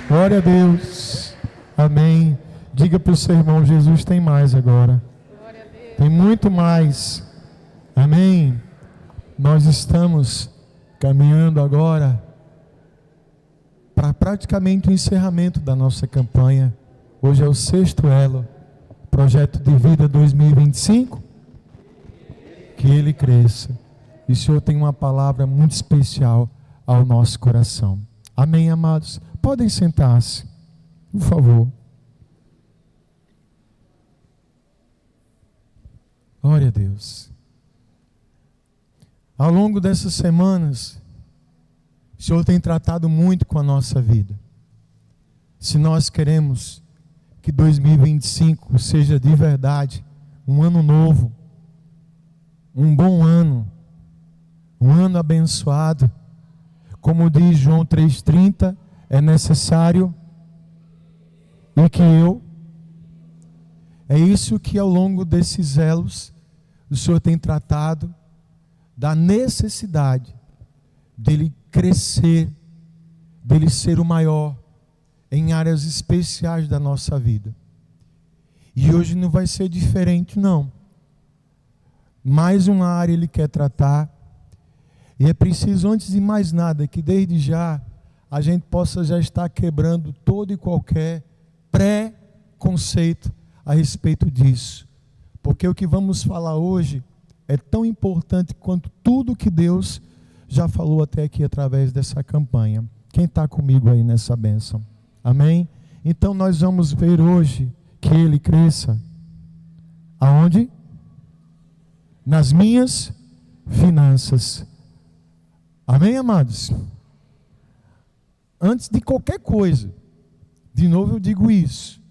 Glória a Deus. Amém. Diga para o seu irmão, Jesus tem mais agora. Tem muito mais. Amém. Nós estamos caminhando agora para praticamente o encerramento da nossa campanha. Hoje é o 6º elo, Projeto de Vida 2025. Que ele cresça. E o Senhor tem uma palavra muito especial ao nosso coração. Amém, amados? Podem sentar-se, por favor. Glória a Deus. Ao longo dessas semanas, o Senhor tem tratado muito com a nossa vida. Se nós queremos que 2025 seja de verdade um ano novo, um bom ano, um ano abençoado, como diz João 3,30, é necessário e que é isso que ao longo desses elos o Senhor tem tratado, da necessidade dele crescer, dele ser o maior em áreas especiais da nossa vida. E hoje não vai ser diferente, não. Mais uma área ele quer tratar, e é preciso, antes de mais nada, que desde já a gente possa já estar quebrando todo e qualquer pré-conceito a respeito disso, porque o que vamos falar hoje é tão importante quanto tudo que Deus já falou até aqui através dessa campanha. Quem está comigo aí nessa bênção? Amém? Então nós vamos ver hoje que ele cresça. Aonde? Nas minhas finanças. Amém, amados? Antes de qualquer coisa, de novo eu digo isso,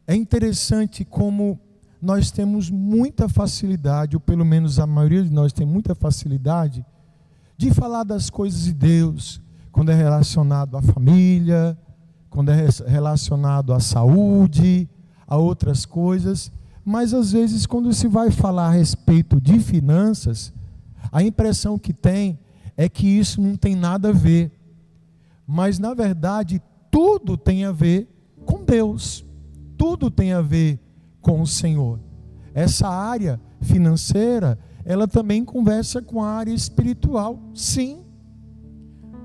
é interessante como nós temos muita facilidade, ou pelo menos a maioria de nós tem muita facilidade, de falar das coisas de Deus, quando é relacionado à família, quando é relacionado à saúde, a outras coisas, mas às vezes quando se vai falar a respeito de finanças, a impressão que tem é que isso não tem nada a ver, mas na verdade tudo tem a ver com Deus, tudo tem a ver com o Senhor. Essa área financeira, ela também conversa com a área espiritual, sim.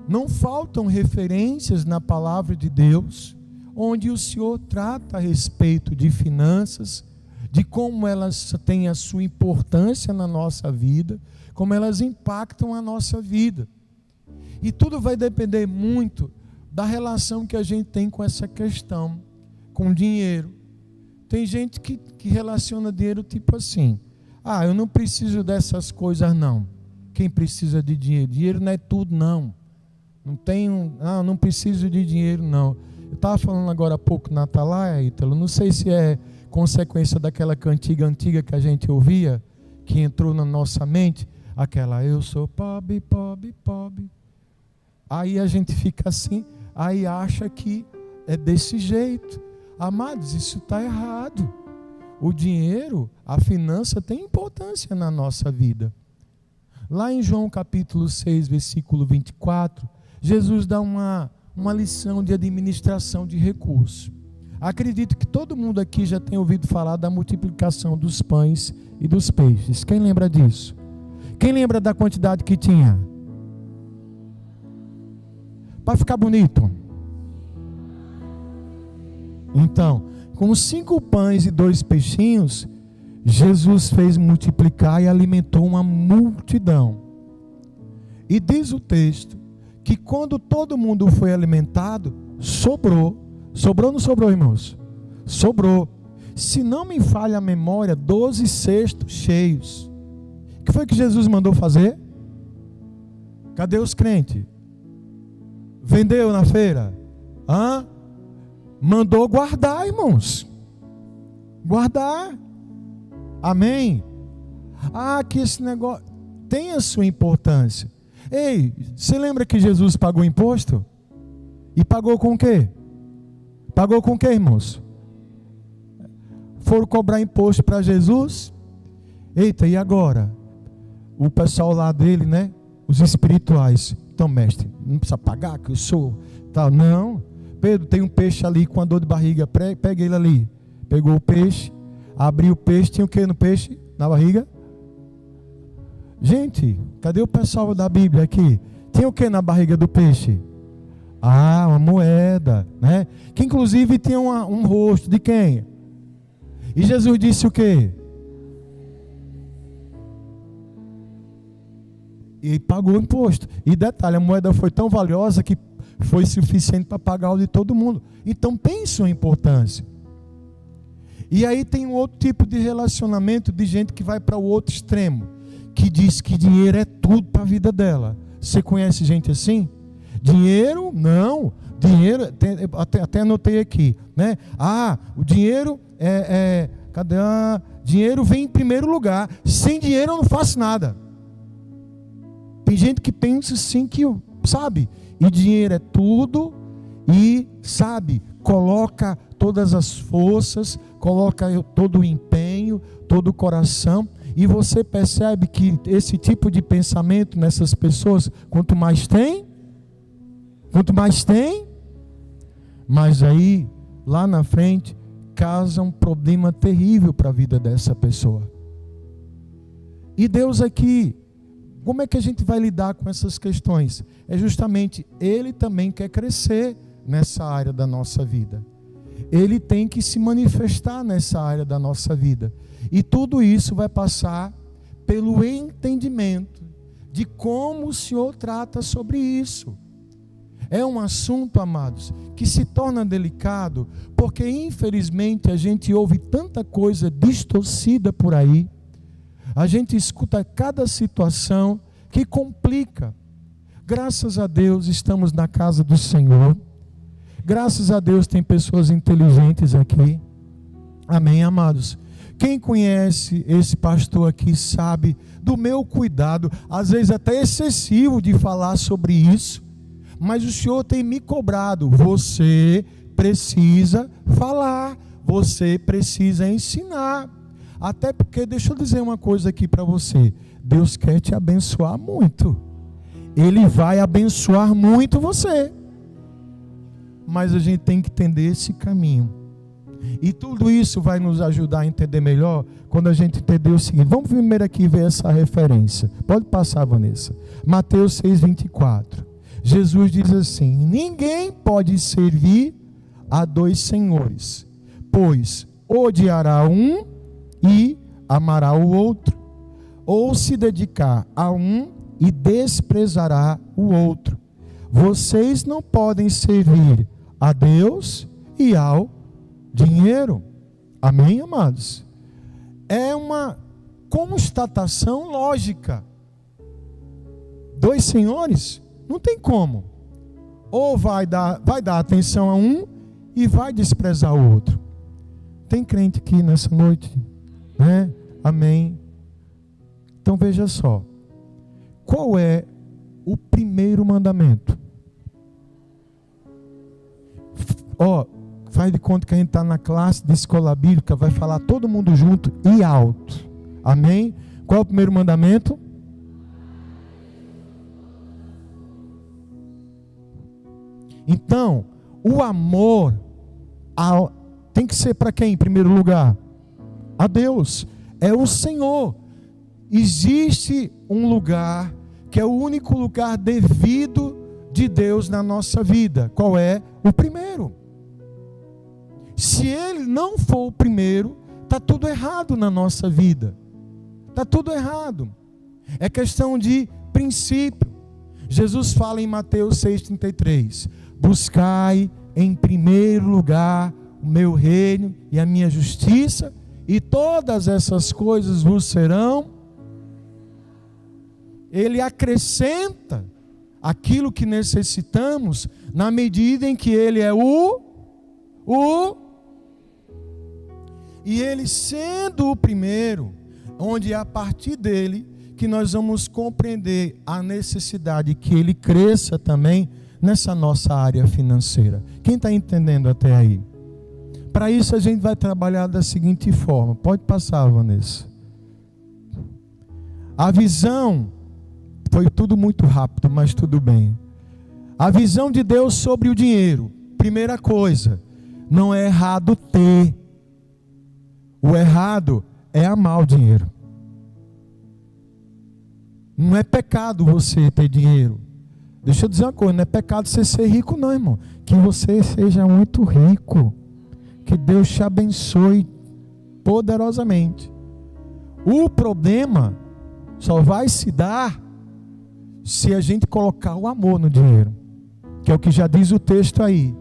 Não faltam referências na palavra de Deus, onde o Senhor trata a respeito de finanças, de como elas têm a sua importância na nossa vida, como elas impactam a nossa vida. E tudo vai depender muito da relação que a gente tem com essa questão, com dinheiro. Tem gente que relaciona dinheiro tipo assim: eu não preciso dessas coisas não. Quem precisa de dinheiro? Dinheiro não é tudo não. Não preciso de dinheiro não. Eu estava falando agora há pouco na Atalaia, Ítalo, não sei se é consequência daquela cantiga antiga que a gente ouvia, que entrou na nossa mente, aquela eu sou pobre, pobre, pobre. Aí a gente fica assim, aí acha que é desse jeito. Amados, isso está errado. O dinheiro, a finança tem importância na nossa vida. Lá em João capítulo 6, versículo 24, Jesus dá uma lição de administração de recursos. Acredito que todo mundo aqui já tem ouvido falar da multiplicação dos pães e dos peixes. Quem lembra disso? Quem lembra da quantidade que tinha? Para ficar bonito. Então, com 5 pães e 2 peixinhos, Jesus fez multiplicar e alimentou uma multidão. E diz o texto que quando todo mundo foi alimentado, sobrou. Sobrou ou não sobrou, irmãos? Sobrou. Se não me falha a memória, 12 cestos cheios. O que foi que Jesus mandou fazer? Cadê os crentes? Vendeu na feira? Mandou guardar, irmãos. Guardar. Amém? Que esse negócio tem a sua importância. Ei, você lembra que Jesus pagou imposto? E pagou com o quê? Pagou com o quê, irmãos? Foram cobrar imposto para Jesus? Eita, e agora? O pessoal lá dele, né? Os espirituais. Então, mestre, não precisa pagar que eu sou tal. Não. Pedro, tem um peixe ali com a dor de barriga, pega ele ali. Pegou o peixe, abriu o peixe, tinha o que no peixe? Na barriga? Gente, cadê o pessoal da Bíblia aqui? Tinha o que na barriga do peixe? Ah, uma moeda, né? Que inclusive tinha um rosto de quem? E Jesus disse o quê? E pagou o imposto. E detalhe, a moeda foi tão valiosa que foi suficiente para pagar o de todo mundo. Então pense a importância. E aí tem um outro tipo de relacionamento de gente que vai para o outro extremo, que diz que dinheiro é tudo para a vida dela. Você conhece gente assim? Dinheiro, não. Dinheiro, até anotei aqui, né? Ah, o dinheiro cadê? Dinheiro vem em primeiro lugar. Sem dinheiro eu não faço nada. Tem gente que pensa assim que, sabe? E dinheiro é tudo e, sabe, coloca todas as forças, coloca todo o empenho, todo o coração. E você percebe que esse tipo de pensamento nessas pessoas, quanto mais tem, mas aí, lá na frente, causa um problema terrível para a vida dessa pessoa. E Deus aqui, como é que a gente vai lidar com essas questões? É justamente, Ele também quer crescer nessa área da nossa vida. Ele tem que se manifestar nessa área da nossa vida. E tudo isso vai passar pelo entendimento de como o Senhor trata sobre isso. É um assunto, amados, que se torna delicado, porque infelizmente a gente ouve tanta coisa distorcida por aí. A gente escuta cada situação que complica. Graças a Deus estamos na casa do Senhor. Graças a Deus tem pessoas inteligentes aqui. Amém, amados? Quem conhece esse pastor aqui sabe do meu cuidado, às vezes até excessivo de falar sobre isso, mas o Senhor tem me cobrado. Você precisa falar, você precisa ensinar. Até porque, deixa eu dizer uma coisa aqui para você, Deus quer te abençoar muito. Ele vai abençoar muito você. Mas a gente tem que entender esse caminho. E tudo isso vai nos ajudar a entender melhor quando a gente entender o seguinte. Vamos primeiro aqui ver essa referência. Pode passar, Vanessa. Mateus 6,24. Jesus diz assim: ninguém pode servir a dois senhores, pois odiará um e amará o outro, ou se dedicar a um e desprezará o outro. Vocês não podem servir a Deus e ao dinheiro. Amém, amados? É uma constatação lógica. Dois senhores, não tem como. Ou vai dar atenção a um e vai desprezar o outro. Tem crente aqui nessa noite, né? Amém. Então veja só. Qual é o primeiro mandamento? Faz de conta que a gente está na classe de escola bíblica, vai falar todo mundo junto e alto. Amém? Qual é o primeiro mandamento? Então, o amor tem que ser para quem em primeiro lugar? A Deus. É o Senhor. Existe um lugar que é o único lugar devido de Deus na nossa vida. Qual é? O primeiro. Se Ele não for o primeiro, está tudo errado na nossa vida. Está tudo errado. É questão de princípio. Jesus fala em Mateus 6,33: buscai em primeiro lugar o meu reino e a minha justiça, e todas essas coisas vos serão. Ele acrescenta aquilo que necessitamos na medida em que Ele é e Ele sendo o primeiro, onde é a partir dele que nós vamos compreender a necessidade que Ele cresça também nessa nossa área financeira. Quem está entendendo até aí? Para isso a gente vai trabalhar da seguinte forma. Pode passar, Vanessa. A visão Foi tudo muito rápido, mas tudo bem. A visão de Deus sobre o dinheiro. Primeira coisa, não é errado ter. O errado é amar o dinheiro. Não é pecado você ter dinheiro. Deixa eu dizer uma coisa, não é pecado você ser rico não, irmão. Que você seja muito rico. Que Deus te abençoe poderosamente. O problema só vai se dar se a gente colocar o amor no dinheiro. Que é o que já diz o texto aí.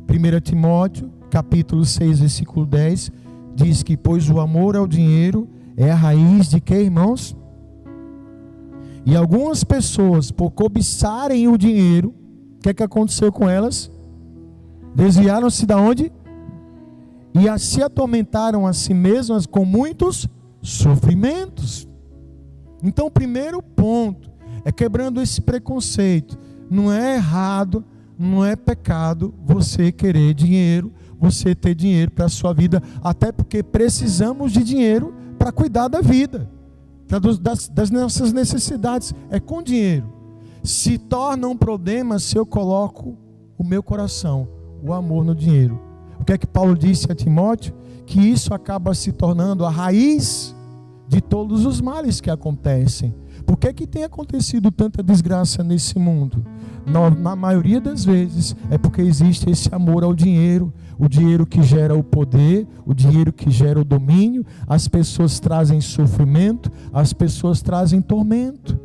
1 Timóteo, capítulo 6, versículo 10, diz que, pois o amor ao dinheiro é a raiz de quê, irmãos? E algumas pessoas, por cobiçarem o dinheiro, o que é que aconteceu com elas? Desviaram-se da onde? E se atormentaram a si mesmas com muitos sofrimentos. Então o primeiro ponto é quebrando esse preconceito. Não é errado, não é pecado você querer dinheiro, você ter dinheiro para a sua vida, até porque precisamos de dinheiro para cuidar da vida, das nossas necessidades. É com dinheiro. Se torna um problema se eu coloco o meu coração, o amor no dinheiro. O que é que Paulo disse a Timóteo? Que isso acaba se tornando a raiz de todos os males que acontecem. Por que que tem acontecido tanta desgraça nesse mundo? Na maioria das vezes é porque existe esse amor ao dinheiro, o dinheiro que gera o poder, o dinheiro que gera o domínio. As pessoas trazem sofrimento, as pessoas trazem tormento.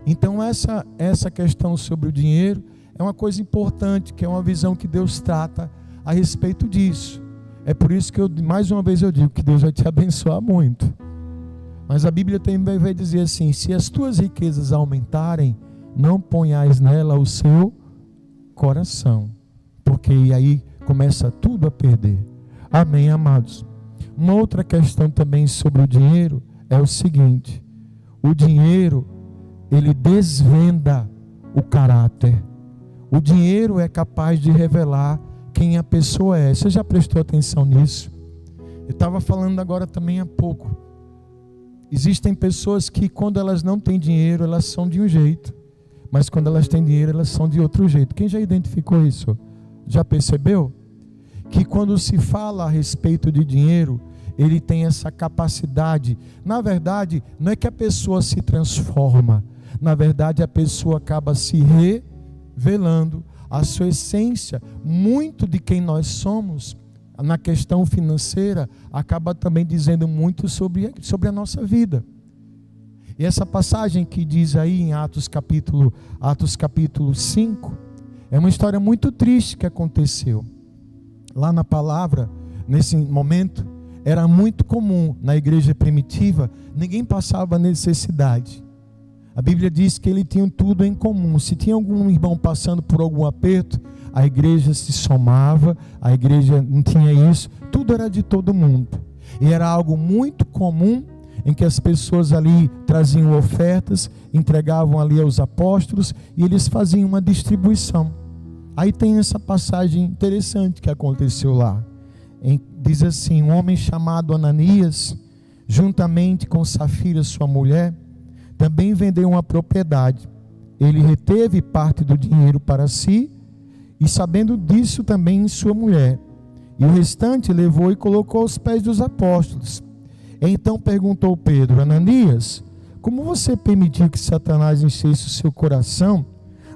Então essa questão sobre o dinheiro é uma coisa importante, que é uma visão que Deus trata a respeito disso. É por isso que mais uma vez eu digo que Deus vai te abençoar muito. Mas a Bíblia também vai dizer assim: se as tuas riquezas aumentarem, não ponhais nela o seu coração, porque aí começa tudo a perder. Amém, amados? Uma outra questão também sobre o dinheiro é o seguinte: o dinheiro, ele desvenda o caráter. O dinheiro é capaz de revelar quem a pessoa é. Você já prestou atenção nisso? Eu estava falando agora também há pouco. Existem pessoas que, quando elas não têm dinheiro, elas são de um jeito, mas quando elas têm dinheiro, elas são de outro jeito. Quem já identificou isso? Já percebeu? Que quando se fala a respeito de dinheiro, ele tem essa capacidade. Na verdade, não é que a pessoa se transforma. Na verdade, a pessoa acaba se revelando a sua essência. Muito de quem nós somos, na questão financeira, acaba também dizendo muito sobre a nossa vida. E essa passagem que diz aí em Atos capítulo 5, é uma história muito triste que aconteceu. Lá na palavra, nesse momento, era muito comum na igreja primitiva, ninguém passava necessidade. A Bíblia diz que eles tinham tudo em comum. Se tinha algum irmão passando por algum aperto, a igreja se somava, a igreja não tinha isso, tudo era de todo mundo. E era algo muito comum, em que as pessoas ali traziam ofertas, entregavam ali aos apóstolos, e eles faziam uma distribuição. Aí tem essa passagem interessante que aconteceu lá. Diz assim: um homem chamado Ananias, juntamente com Safira, sua mulher, também vendeu uma propriedade. Ele reteve parte do dinheiro para si, e sabendo disso também sua mulher, e o restante levou e colocou aos pés dos apóstolos. Então perguntou Pedro: Ananias, como você permitiu que Satanás enchesse o seu coração,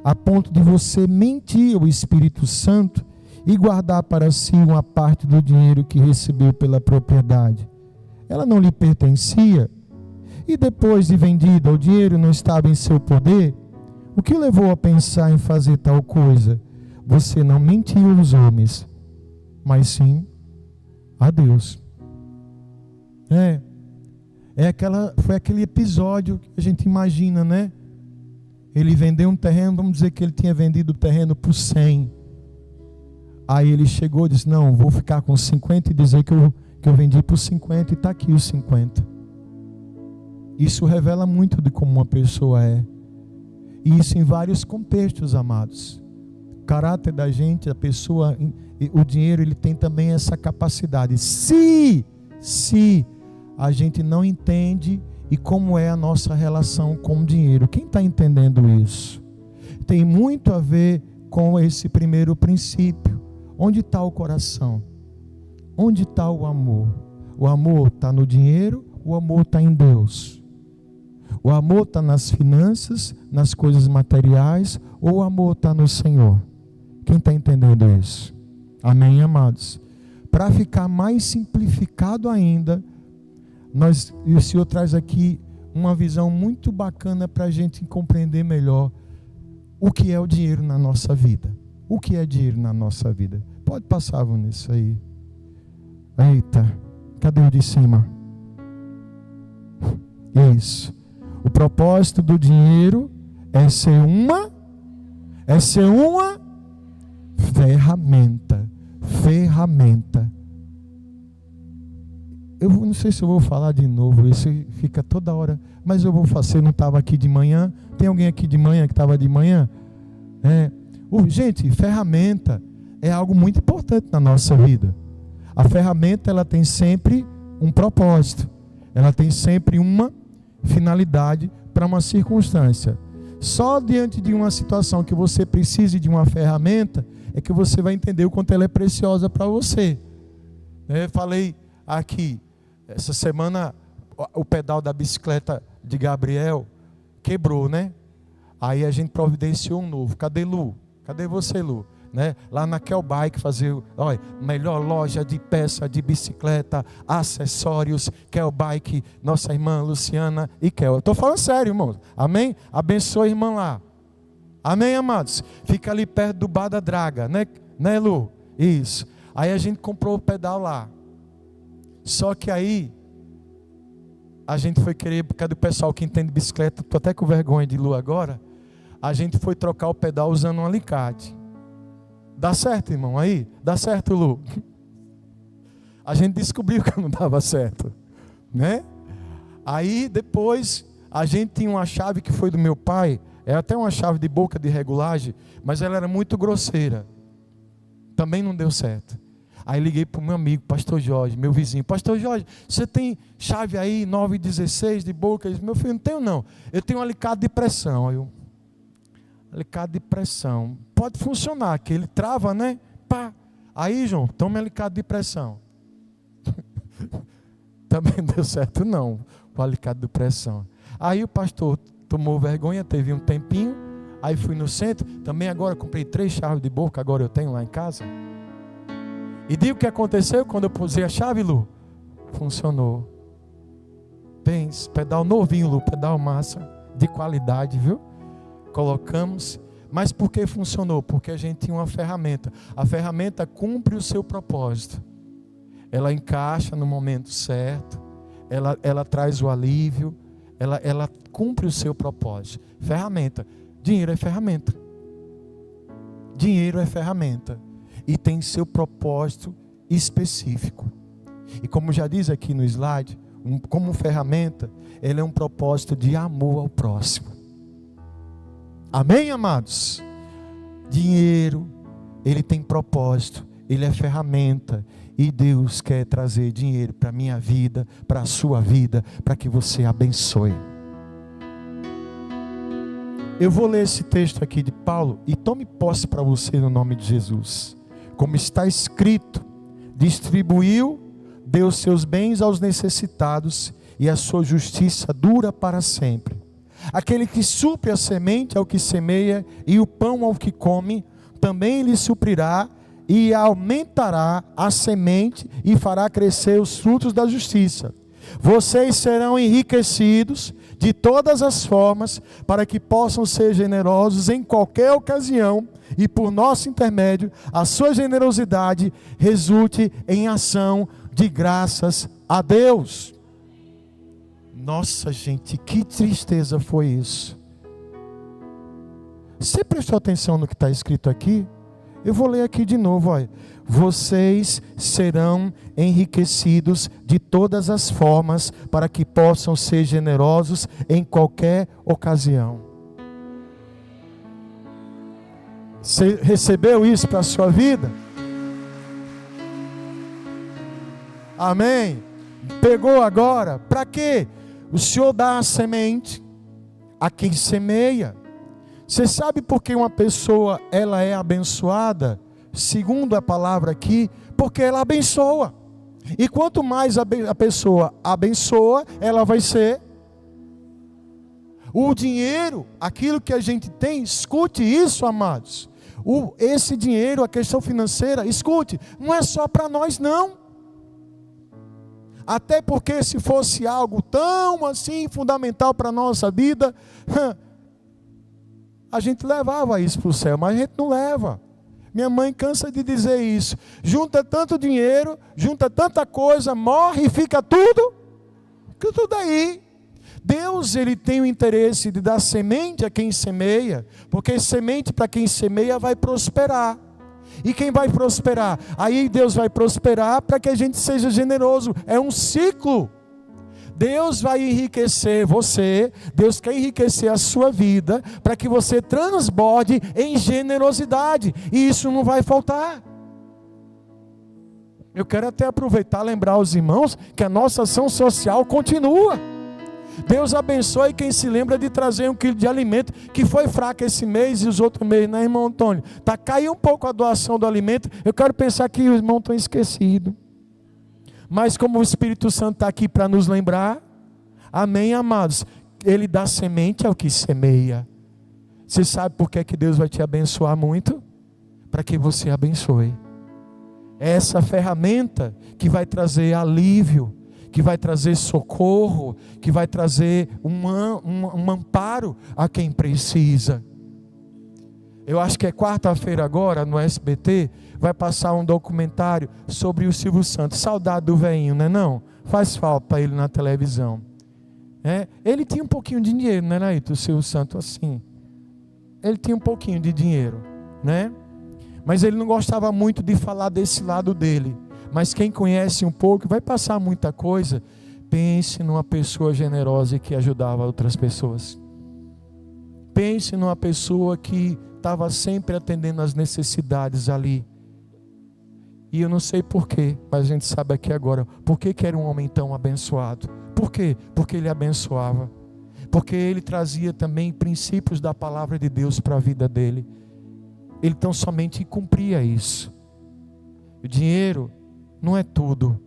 a ponto de você mentir ao Espírito Santo e guardar para si uma parte do dinheiro que recebeu pela propriedade? Ela não lhe pertencia? E depois de vendida, o dinheiro não estava em seu poder? O que o levou a pensar em fazer tal coisa? Você não mentiu aos homens, mas sim a Deus. Foi aquele episódio que a gente imagina, né? Ele vendeu um terreno, vamos dizer que ele tinha vendido o terreno por 100. Aí ele chegou e disse: não, vou ficar com 50 e dizer que eu vendi por 50 e está aqui os 50. Isso revela muito de como uma pessoa é. E isso em vários contextos, amados. O caráter da gente, a pessoa, o dinheiro, ele tem também essa capacidade. Se a gente não entende e como é a nossa relação com o dinheiro. Quem está entendendo isso? Tem muito a ver com esse primeiro princípio. Onde está o coração? Onde está o amor? O amor está no dinheiro, o amor está em Deus. O amor está nas finanças, nas coisas materiais, ou o amor está no Senhor? Quem está entendendo isso? Amém, amados? Para ficar mais simplificado ainda, o Senhor traz aqui uma visão muito bacana para a gente compreender melhor o que é o dinheiro na nossa vida. O que é dinheiro na nossa vida? Pode passar, Vanessa, aí. Eita, cadê o de cima? Isso. O propósito do dinheiro é ser uma ferramenta. Eu não sei se eu vou falar de novo, isso fica toda hora, mas eu vou fazer. Não estava aqui de manhã? Tem alguém aqui de manhã que estava de manhã? Gente, ferramenta é algo muito importante na nossa vida. A ferramenta, ela tem sempre um propósito, ela tem sempre uma finalidade para uma circunstância. Só diante de uma situação que você precise de uma ferramenta é que você vai entender o quanto ela é preciosa para você. Falei aqui, essa semana o pedal da bicicleta de Gabriel quebrou, né? Aí a gente providenciou um novo. Cadê Lu? Cadê você, Lu? Lá na Kel Bike fazer, olha, melhor loja de peça de bicicleta, acessórios, Kel Bike, nossa irmã Luciana e Kel. Eu estou falando sério, irmãos. Amém? Abençoe a irmã lá. Amém, amados? Fica ali perto do Bar da Draga, né, Lu? Isso. Aí a gente comprou o pedal lá. Só que aí a gente foi querer, por causa do pessoal que entende bicicleta, estou até com vergonha de Lu agora. A gente foi trocar o pedal usando um alicate. Dá certo, irmão, aí? Dá certo, Lu? A gente descobriu que não dava certo, né? Aí depois a gente tinha uma chave que foi do meu pai, é até uma chave de boca de regulagem, mas ela era muito grosseira. Também não deu certo. Aí liguei para o meu amigo, pastor Jorge, meu vizinho. Pastor Jorge, você tem chave aí 916 de boca? Ele disse, meu filho, não tenho não. Eu tenho um alicate de pressão. Aí eu, alicate de pressão. Pode funcionar, que ele trava, né? Pá. Aí, João, toma alicate de pressão. Também não deu certo não, o alicate de pressão. Aí o pastor tomou vergonha, teve um tempinho. Aí fui no centro. Também agora comprei 3 chaves de boca, agora eu tenho lá em casa. E diga o que aconteceu quando eu pusei a chave, Lu. Funcionou. Pense, pedal novinho, Lu, pedal massa, de qualidade, viu? Colocamos. Mas por que funcionou? Porque a gente tinha uma ferramenta. A ferramenta cumpre o seu propósito. Ela encaixa no momento certo. Ela traz o alívio. Ela cumpre o seu propósito. Ferramenta. Dinheiro é ferramenta. Dinheiro é ferramenta. E tem seu propósito específico. E como já diz aqui no slide, como ferramenta, ele é um propósito de amor ao próximo. Amém, amados? Dinheiro, ele tem propósito, ele é ferramenta. E Deus quer trazer dinheiro para a minha vida, para a sua vida, para que você abençoe. Eu vou ler esse texto aqui de Paulo e tome posse para você no nome de Jesus. Como está escrito, distribuiu, deu seus bens aos necessitados e a sua justiça dura para sempre. Aquele que supre a semente ao que semeia e o pão ao que come, também lhe suprirá e aumentará a semente e fará crescer os frutos da justiça. Vocês serão enriquecidos de todas as formas para que possam ser generosos em qualquer ocasião e por nosso intermédio a sua generosidade resulte em ação de graças a Deus. Nossa, gente, que tristeza foi isso. Você prestou atenção no que está escrito aqui? Eu vou ler aqui de novo, olha. Vocês serão enriquecidos de todas as formas para que possam ser generosos em qualquer ocasião. Você recebeu isso para a sua vida? Amém? Pegou agora? Para quê? O Senhor dá a semente a quem semeia. Você sabe por que uma pessoa ela é abençoada? Segundo a palavra aqui, porque ela abençoa. E quanto mais a pessoa abençoa, ela vai ser. O dinheiro, aquilo que a gente tem, escute isso, amados. Esse dinheiro, a questão financeira, escute, não é só para nós não. Até porque se fosse algo tão assim fundamental para a nossa vida, a gente levava isso para o céu, mas a gente não leva. Minha mãe cansa de dizer isso. Junta tanto dinheiro, junta tanta coisa, morre e fica tudo aí. Deus, ele tem o interesse de dar semente a quem semeia, porque semente para quem semeia vai prosperar. E quem vai prosperar? Aí Deus vai prosperar para que a gente seja generoso. É um ciclo. Deus vai enriquecer você, Deus quer enriquecer a sua vida, para que você transborde em generosidade, e isso não vai faltar. Eu quero até aproveitar e lembrar aos irmãos que a nossa ação social continua. Deus abençoe quem se lembra de trazer 1 quilo de alimento, que foi fraco esse mês e os outros meses, né, irmão Antônio? Caiu um pouco a doação do alimento. Eu quero pensar que os irmãos estão esquecidos. Mas como o Espírito Santo está aqui para nos lembrar, amém, amados? Ele dá semente ao que semeia. Você sabe por que Deus vai te abençoar muito? Para que você abençoe. É essa ferramenta que vai trazer alívio, que vai trazer socorro, que vai trazer um amparo a quem precisa. Eu acho que é quarta-feira agora, no SBT, vai passar um documentário sobre o Silvio Santos. Saudade do velhinho, não é não? Faz falta para ele na televisão. Ele tinha um pouquinho de dinheiro, não era isso, o Silvio Santos, assim. Ele tinha um pouquinho de dinheiro, né? Mas ele não gostava muito de falar desse lado dele. Mas quem conhece um pouco, vai passar muita coisa. Pense numa pessoa generosa e que ajudava outras pessoas. Pense numa pessoa que estava sempre atendendo as necessidades ali. E eu não sei porquê, mas a gente sabe aqui agora, por que era um homem tão abençoado? Por quê? Porque ele abençoava. Porque ele trazia também princípios da palavra de Deus para a vida dele. Ele tão somente cumpria isso. O dinheiro não é tudo.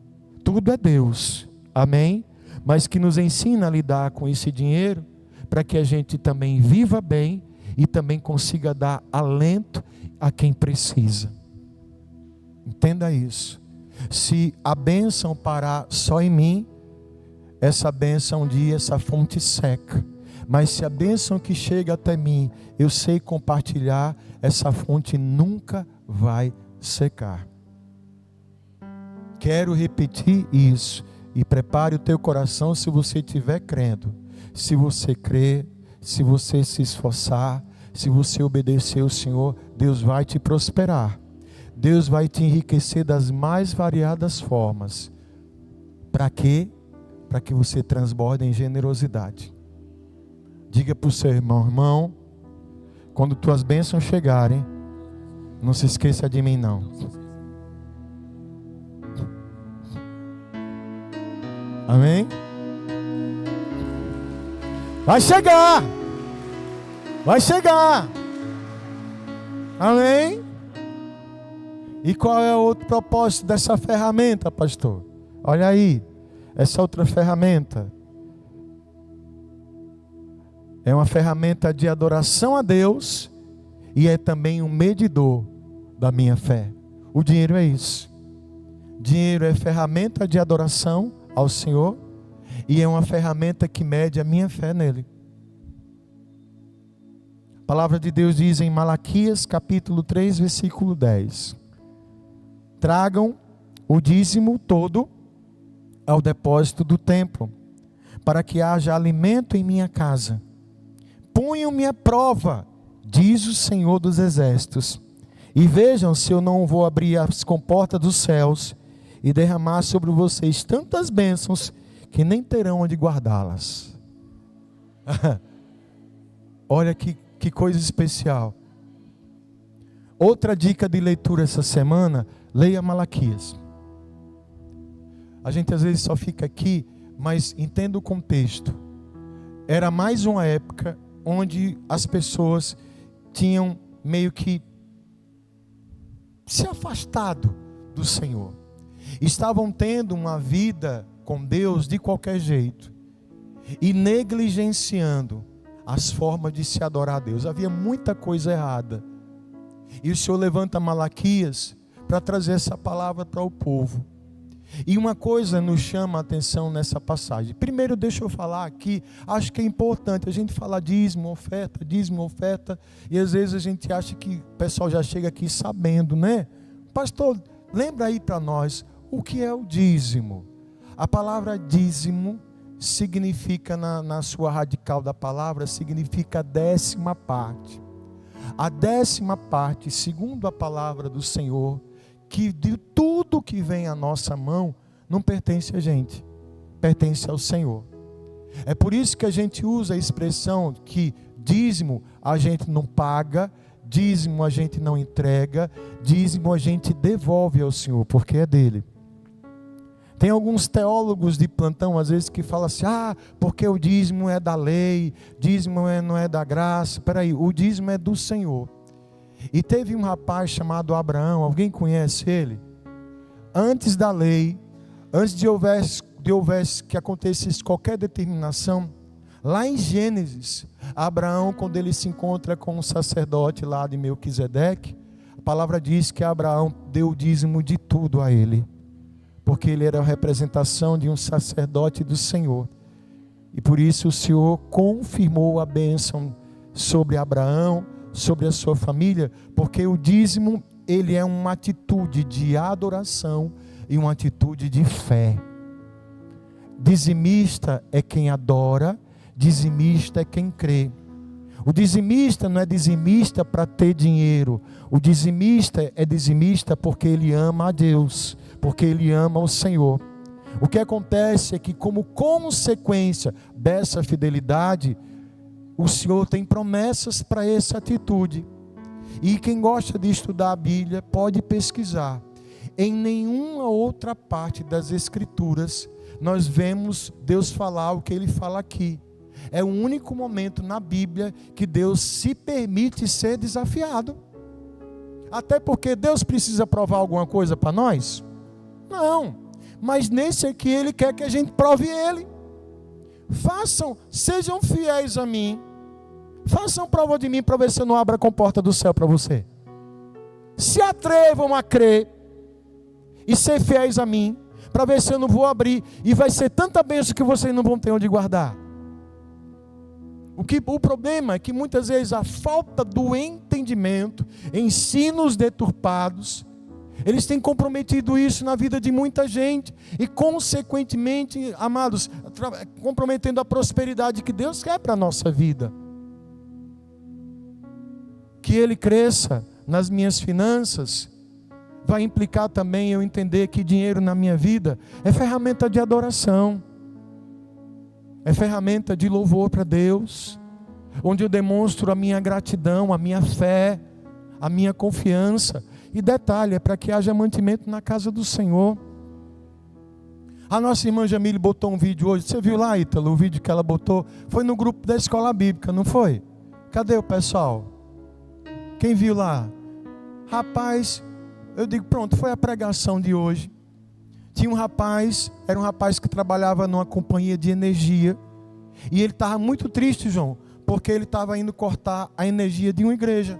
Tudo é Deus. Amém? Mas que nos ensina a lidar com esse dinheiro, para que a gente também viva bem e também consiga dar alento a quem precisa. Entenda isso. Se a bênção parar só em mim, essa bênção um dia, essa fonte seca. Mas se a bênção que chega até mim, eu sei compartilhar, essa fonte nunca vai secar. Quero repetir isso. E prepare o teu coração se você estiver crendo. Se você crer, se você se esforçar, se você obedecer ao Senhor, Deus vai te prosperar. Deus vai te enriquecer das mais variadas formas. Para quê? Para que você transborde em generosidade. Diga para o seu irmão, irmão, quando tuas bênçãos chegarem, não se esqueça de mim não. Amém? Vai chegar. Vai chegar. Amém? E qual é o outro propósito dessa ferramenta, pastor? Olha aí, essa outra ferramenta é uma ferramenta de adoração a Deus e é também um medidor da minha fé. O dinheiro é isso. Dinheiro é ferramenta de adoração ao Senhor e é uma ferramenta que mede a minha fé nele. A palavra de Deus diz em Malaquias capítulo 3 versículo 10: tragam o dízimo todo ao depósito do templo, para que haja alimento em minha casa. Ponham-me à prova, diz o Senhor dos Exércitos, e vejam se eu não vou abrir as comportas dos céus e derramar sobre vocês tantas bênçãos que nem terão onde guardá-las. Olha que coisa especial. Outra dica de leitura essa semana, leia Malaquias. A gente às vezes só fica aqui, Mas entenda o contexto. Era mais uma época onde as pessoas tinham meio que se afastado do Senhor. Estavam tendo uma vida com Deus de qualquer jeito e negligenciando as formas de se adorar a Deus. Havia muita coisa errada. E o Senhor levanta Malaquias para trazer essa palavra para o povo. E uma coisa nos chama a atenção nessa passagem. Primeiro, deixa eu falar aqui, acho que é importante a gente falar dízimo, oferta, e às vezes a gente acha que o pessoal já chega aqui sabendo, né? Pastor, lembra aí para nós, o que é o dízimo? A palavra dízimo significa, na sua radical da palavra, significa 10ª parte. A 10ª parte, segundo a palavra do Senhor, que de tudo que vem à nossa mão, não pertence a gente, pertence ao Senhor. É por isso que a gente usa a expressão que dízimo a gente não paga, dízimo a gente não entrega, dízimo a gente devolve ao Senhor, porque é dele. Tem alguns teólogos de plantão, às vezes, que falam assim, porque o dízimo é da lei, dízimo não é da graça. Peraí, o dízimo é do Senhor. E teve um rapaz chamado Abraão, alguém conhece ele? Antes da lei, antes de houvesse que acontecesse qualquer determinação, lá em Gênesis, Abraão, quando ele se encontra com um sacerdote lá de Melquisedeque, a palavra diz que Abraão deu o dízimo de tudo a ele, porque ele era a representação de um sacerdote do Senhor. E por isso o Senhor confirmou a bênção sobre Abraão, sobre a sua família, porque o dízimo, ele é uma atitude de adoração e uma atitude de fé. Dizimista é quem adora, dizimista é quem crê. O dizimista não é dizimista para ter dinheiro, o dizimista é dizimista porque ele ama a Deus, porque ele ama o Senhor. O que acontece é que, como consequência dessa fidelidade, o Senhor tem promessas para essa atitude. E quem gosta de estudar a Bíblia pode pesquisar. Em nenhuma outra parte das Escrituras nós vemos Deus falar o que Ele fala aqui. É o único momento na Bíblia que Deus se permite ser desafiado. Até porque Deus precisa provar alguma coisa para nós? Não. Mas nesse aqui Ele quer que a gente prove Ele. Sejam fiéis a mim. Façam prova de mim para ver se eu não abro a comporta do céu para você. Se atrevam a crer e ser fiéis a mim, para ver se eu não vou abrir, e vai ser tanta bênção que vocês não vão ter onde guardar. O problema é que muitas vezes a falta do entendimento, ensinos deturpados, eles têm comprometido isso na vida de muita gente, e consequentemente, amados, comprometendo a prosperidade que Deus quer para a nossa vida. Que Ele cresça nas minhas finanças, vai implicar também eu entender que dinheiro na minha vida é ferramenta de adoração, é ferramenta de louvor para Deus, onde eu demonstro a minha gratidão, a minha fé, a minha confiança. E detalhe, é para que haja mantimento na casa do Senhor. A nossa irmã Jamile botou um vídeo hoje, você viu lá, Ítalo, o vídeo que ela botou? Foi no grupo da escola bíblica, não foi? Cadê o pessoal? Quem viu lá? Rapaz, eu digo, pronto, foi a pregação de hoje. Tinha um rapaz, era um rapaz que trabalhava numa companhia de energia, e ele estava muito triste, João, porque ele estava indo cortar a energia de uma igreja.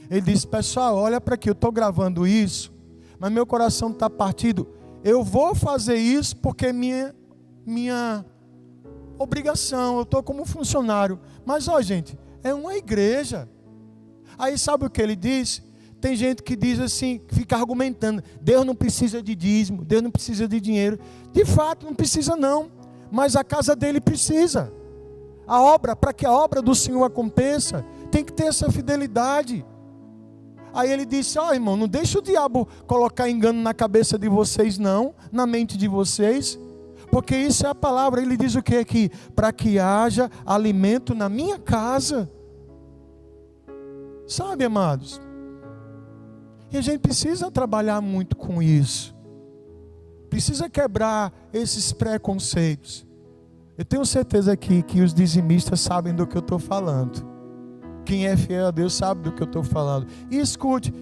Ele disse, pessoal, olha para aqui, eu estou gravando isso, mas meu coração está partido. Eu vou fazer isso porque é minha obrigação, eu estou como funcionário. Mas, gente, é uma igreja. Aí sabe o que ele disse? Tem gente que diz assim, que fica argumentando, Deus não precisa de dízimo, Deus não precisa de dinheiro. De fato, não precisa não, mas a casa dele precisa. Para que a obra do Senhor aconteça, tem que ter essa fidelidade. Aí ele disse, irmão, não deixa o diabo colocar engano na cabeça de vocês não, na mente de vocês, porque isso é a palavra. Ele diz o que aqui? Para que haja alimento na minha casa. Sabe, amados? E a gente precisa trabalhar muito com isso. Precisa quebrar esses preconceitos. Eu tenho certeza aqui que os dizimistas sabem do que eu estou falando. Quem é fiel a Deus sabe do que eu estou falando. E escute,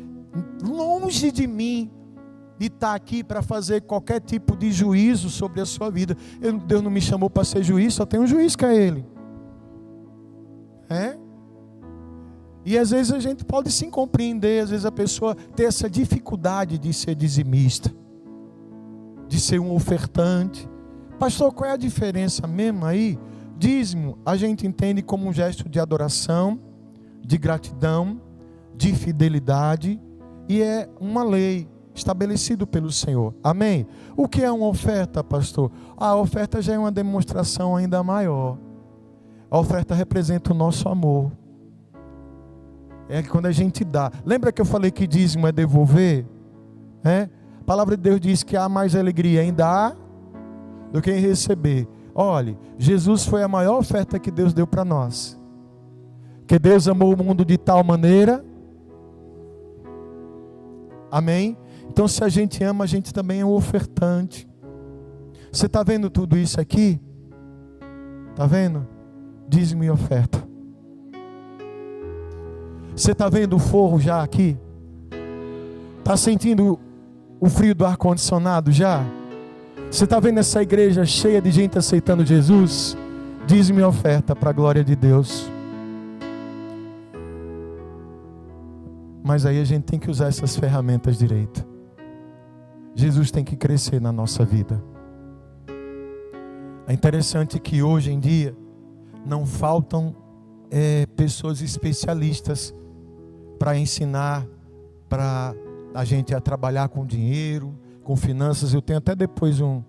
longe de mim de estar aqui para fazer qualquer tipo de juízo sobre a sua vida. Deus não me chamou para ser juiz, só tem um juiz que é Ele. E às vezes a gente pode sim compreender, às vezes a pessoa tem essa dificuldade de ser dizimista, de ser um ofertante. Pastor, qual é a diferença mesmo aí? Dízimo a gente entende como um gesto de adoração, de gratidão, de fidelidade, e é uma lei estabelecida pelo Senhor. Amém? O que é uma oferta, pastor? A oferta já é uma demonstração ainda maior. A oferta representa o nosso amor. É quando a gente dá. Lembra que eu falei que dízimo é devolver? A palavra de Deus diz que há mais alegria em dar do que em receber. Olhe, Jesus foi a maior oferta que Deus deu para nós. Que Deus amou o mundo de tal maneira. Amém? Então se a gente ama, a gente também é um ofertante. Você está vendo tudo isso aqui? Está vendo? Dízimo e oferta. Você está vendo o forro já aqui? Está sentindo o frio do ar-condicionado já? Você está vendo essa igreja cheia de gente aceitando Jesus? Dízimo e oferta para a glória de Deus. Mas aí a gente tem que usar essas ferramentas direito. Jesus tem que crescer na nossa vida. É interessante que hoje em dia não faltam pessoas especialistas para ensinar para a gente a trabalhar com dinheiro, com finanças. Eu tenho até depois um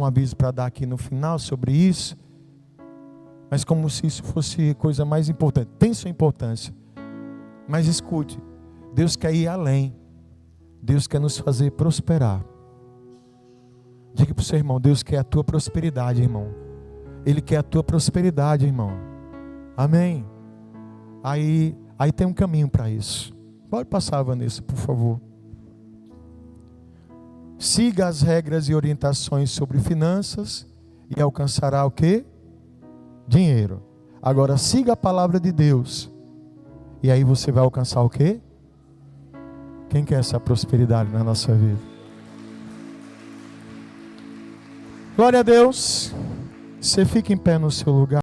aviso para dar aqui no final sobre isso. Mas como se isso fosse coisa mais importante. Tem sua importância. Mas escute, Deus quer ir além. Deus quer nos fazer prosperar. Diga para o seu irmão, Deus quer a tua prosperidade, irmão. Ele quer a tua prosperidade, irmão. Amém? Aí tem um caminho para isso. Pode passar, Vanessa, por favor. Siga as regras e orientações sobre finanças e alcançará o quê? Dinheiro. Agora siga a palavra de Deus. E aí você vai alcançar o quê? Quem quer essa prosperidade na nossa vida? Glória a Deus. Você fica em pé no seu lugar.